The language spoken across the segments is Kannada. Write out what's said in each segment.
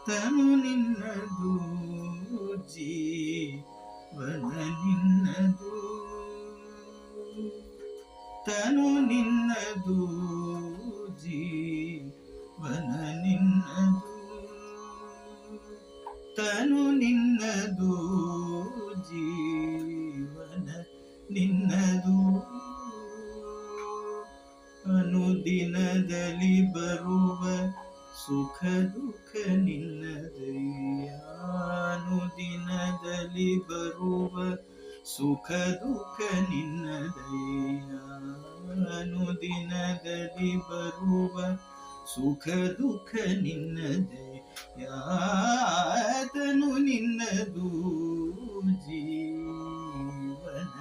ತನು ನಿನ್ನದು ಜೀವನ ನಿನ್ನದು, ತನು ನಿನ್ನದು ಜೀವನ ನಿನ್ನದು, ತನು ನಿನ್ನದು ಜೀವನ ನಿನ್ನದು. ಅನುದಿನದಲ್ಲಿ ಬರುವ ಸುಖ ದುಃಖ ನಿನ್ನದಯ್ಯ, ಅನುದಿನದಲ್ಲಿ ಬರುವ ಸುಖ ದುಃಖ ನಿನ್ನದಯ್ಯ, ಅನುದಿನದಲ್ಲಿ ಬರುವ ಸುಖ ದುಃಖ ನಿನ್ನದಯ್ಯ. ತನು ನಿನ್ನದು ಜೀವನ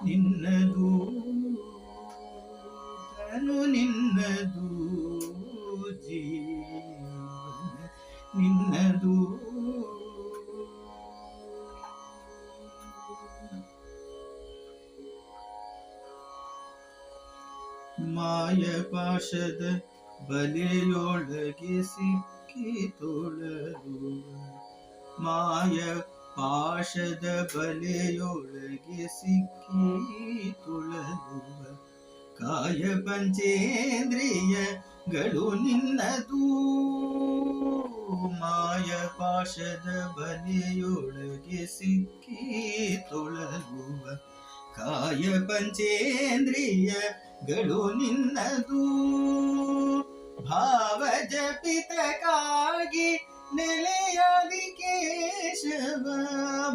ನಿನ್ನದು, ತನು ನಿನ್ನದು ಜೀವನ ನಿನ್ನದು. ಮಾಯ ಪಾಶದ ಬಲೆಯೊಳಗೆ ಸಿಕ್ಕಿ ತೊಳಲುವ, ಮಾಯ ಪಾಶದ ಬಲೆಯೊಳಗೆ ಸಿಕ್ಕಿ ತೊಳಲುವ ಕಾಯ ಪಂಚೇಂದ್ರಿಯಗಳು ನಿನ್ನದು, ಮಾಯ ಪಾಶದ ಬಲೆಯೊಳಗೆ ಸಿಕ್ಕಿ ತೊಳಲುವ ಕಾಯ ಪಂಚೇಂದ್ರಿಯಗಳು ನಿನ್ನದು. ಭಾವ ಜಪಿತಕ್ಕಾಗಿ ನೆಲೆಯಾದಿ ಕೇಶವ,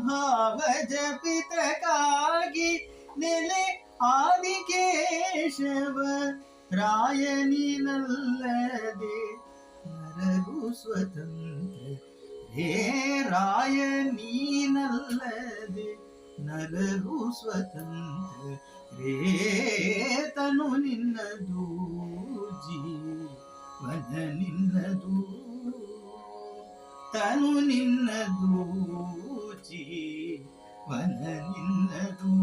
ಭಾವ ಜಪಿತಕ್ಕಾಗಿ ನೆಲೆ ಆದಿಕೇಶವ, ರಾಯನಿನಲ್ಲದೆ ನರರು ಸ್ವತಂತ್ರ, ಹೇ ರಾಯನಿನಲ್ಲದೆ ನರರು ಸ್ವತಂತ್ರ ರೇ. ತನು ನಿನ್ನದು ಜೀವನ ನಿನ್ನದು, ತನು ನಿನ್ನದು ಜೀವನ ನಿನ್ನದು.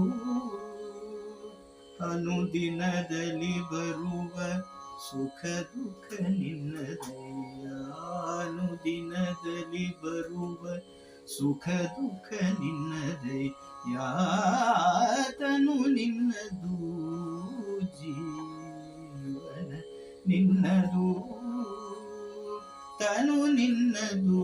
ಅನುದಿನದಲ್ಲಿ ಬರುವ ಸುಖ ದುಃಖ ನಿನ್ನದಯ್ಯ, ಅನುದಿನದಲ್ಲಿ ಬರುವ ಸುಖ ದುಃಖ ನಿನ್ನದಯ್ಯ. ತನು ನಿನ್ನದು ಜೀವನ ನಿನ್ನದು, ತನು ನಿನ್ನದು